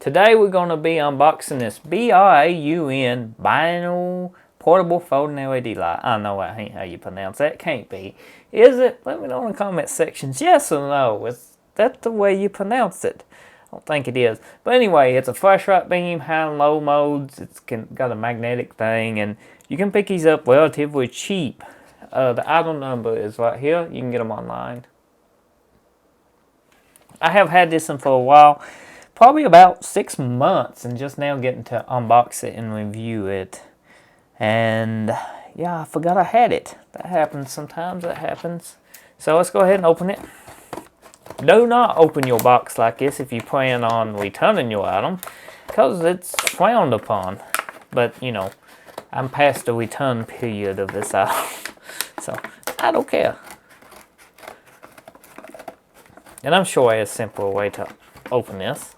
Today we're going to be unboxing this BIUN Vinyl Portable Folding LED Light. I know that ain't how you pronounce that. Can't be. Is it? Let me know in the comment sections. Yes or no. Is that the way you pronounce it? I don't think it is. But anyway, it's a flashlight beam, high and low modes. It's got a magnetic thing, and you can pick these up relatively cheap. The item number is right here. You can get them online. I have had this one for a while. Probably about 6 months, and just now getting to unbox it and review it. And yeah, I forgot I had it. That happens sometimes, that happens. So let's go ahead and open it. Do not open your box like this if you plan on returning your item, because it's frowned upon. But you know, I'm past the return period of this item, so I don't care. And I'm sure there's a simpler way to open this.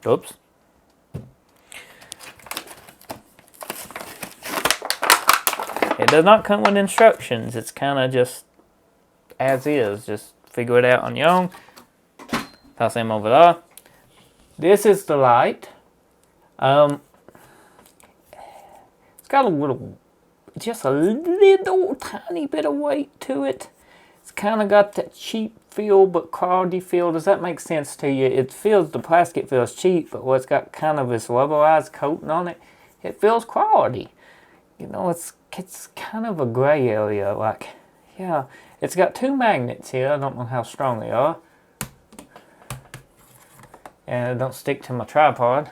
Oops. It does not come with instructions. It's kind of just as is. Just figure it out on your own. Toss them over there. This is the light. It's got a little, just a little tiny bit of weight to it. It's kind of got that cheap feel, but quality feel. Does that make sense to you? It feels, the plastic feels cheap, but it's got kind of this rubberized coating on it. It feels quality. You know, it's kind of a gray area. Like, yeah, it's got 2 magnets here. I don't know how strong they are, and it don't stick to my tripod.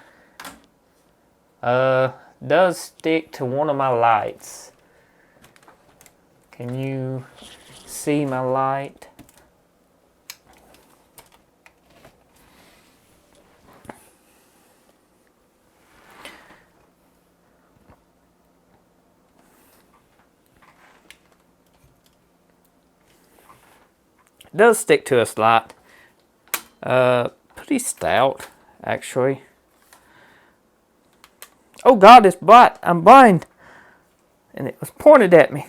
Does stick to one of my lights. Can you see my light? It does stick to a slot. Pretty stout, actually. Oh God, it's bright. I'm blind. And it was pointed at me.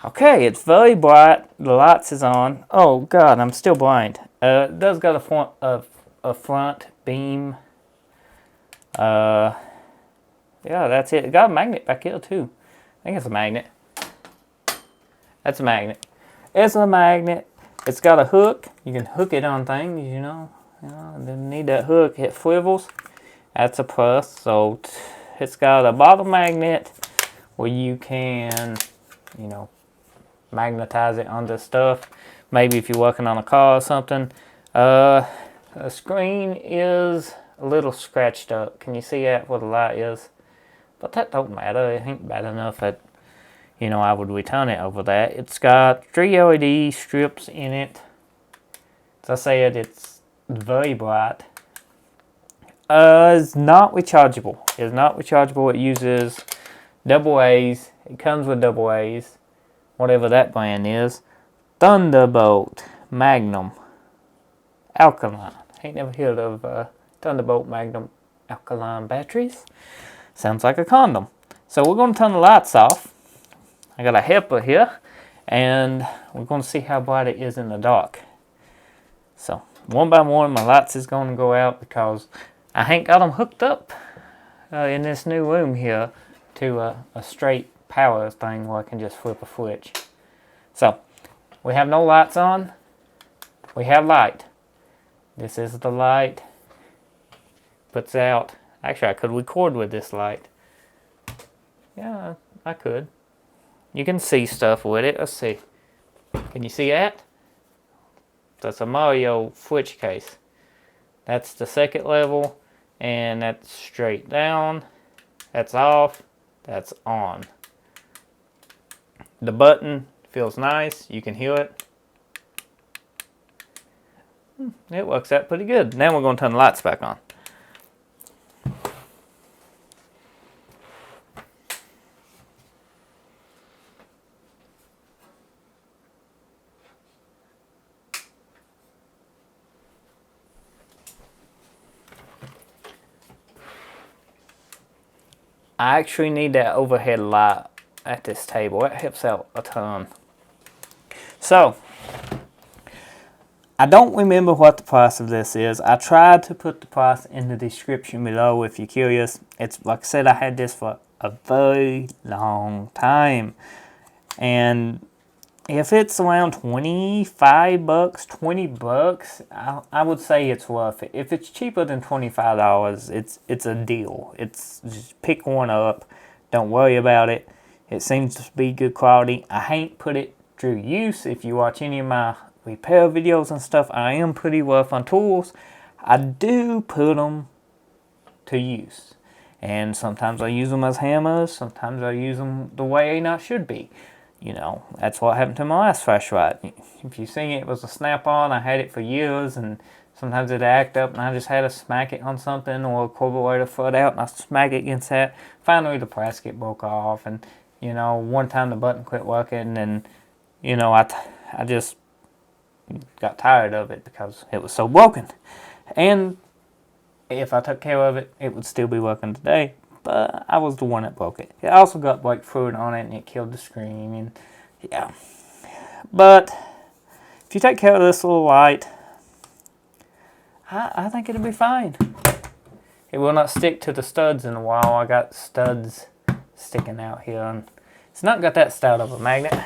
Okay, it's very bright. The lights is on. Oh God, I'm still blind. It does got a front beam. Yeah, that's it. It got a magnet back here too. I think it's a magnet. That's a magnet. It's a magnet. It's got a hook. You can hook it on things, you know. Didn't need that hook. It swivels. That's a plus. So it's got a bottom magnet where you can, you know, magnetize it onto stuff. Maybe if you're working on a car or something. The screen is a little scratched up. Can you see that where the light is? But that don't matter. It ain't bad enough that, you know, I would return it over that. It's got 3 LED strips in it. As I said, it's very bright. It's not rechargeable. It's not rechargeable. It uses AA's. It comes with AA's. Whatever that brand is. Thunderbolt Magnum Alkaline. Ain't never heard of Thunderbolt Magnum Alkaline batteries. Sounds like a condom. So we're going to turn the lights off. I got a helper here, and we're going to see how bright it is in the dark. So one by one, my lights is going to go out because I ain't got them hooked up in this new room here to a straight power thing where I can just flip a switch. So we have no lights on. We have light. This is the light. Puts out. Actually, I could record with this light. Yeah, I could. You can see stuff with it. Let's see. Can you see that? That's a Mario switch case. That's the second level, and that's straight down. That's off. That's on. The button feels nice. You can hear it. It works out pretty good. Now we're going to turn the lights back on. I actually need that overhead light at this table. It helps out a ton. So, I don't remember what the price of this is. I tried to put the price in the description below if you're curious. It's like I said, I had this for a very long time. And if it's around 25 bucks, 20 bucks, I would say it's worth it. If it's cheaper than $25, it's a deal. It's just pick one up. Don't worry about it. It seems to be good quality. I ain't put it through use. If you watch any of my repair videos and stuff, I am pretty rough on tools. I do put them to use. And sometimes I use them as hammers. Sometimes I use them the way I should be. You know, that's what happened to my last flashlight. If you see it was a snap-on, I had it for years, and sometimes it'd act up, and I just had to smack it on something, or a carburetor foot out, and I smack it against that. Finally, the plastic broke off, and, you know, one time the button quit working, and, you know, I just got tired of it because it was so broken. And if I took care of it, it would still be working today. But I was the one that broke it. It also got brake fluid on it, and it killed the screen. And yeah, but if you take care of this little light, I think it'll be fine. It will not stick to the studs in a while. I got studs sticking out here, and it's not got that stout of a magnet.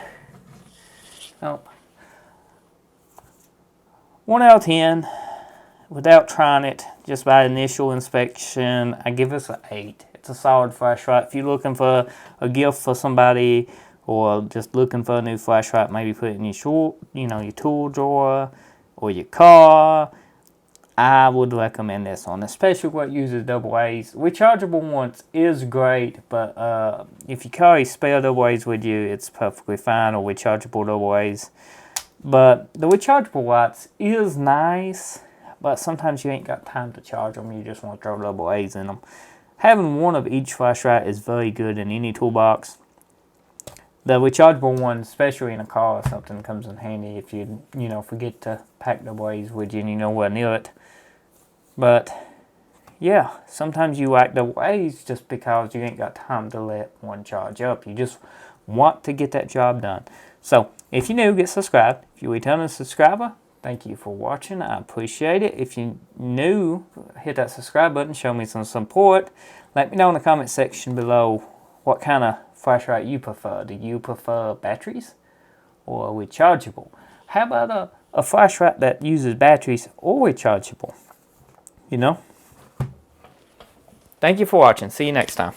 Nope. 1 out of 10. Without trying it, just by initial inspection, I give this an 8. It's a solid flashlight. If you're looking for a gift for somebody, or just looking for a new flashlight, maybe put it in your tool drawer or your car, I would recommend this one, especially what uses double A's. Rechargeable ones is great, but if you carry spare double A's with you, it's perfectly fine, or rechargeable double A's. But the rechargeable lights is nice, but sometimes you ain't got time to charge them. You just want to throw double A's in them. Having one of each flashlight is very good in any toolbox. The rechargeable one, especially in a car or something, comes in handy if you forget to pack double A's with you and you know where near it. But yeah, sometimes you whack double A's just because you ain't got time to let one charge up. You just want to get that job done. So if you're new, get subscribed. If you're a returning subscriber, thank you for watching. I appreciate it. If you're new, hit that subscribe button. Show me some support. Let me know in the comment section below what kind of flashlight you prefer. Do you prefer batteries or rechargeable? How about a flashlight that uses batteries or rechargeable? You know? Thank you for watching. See you next time.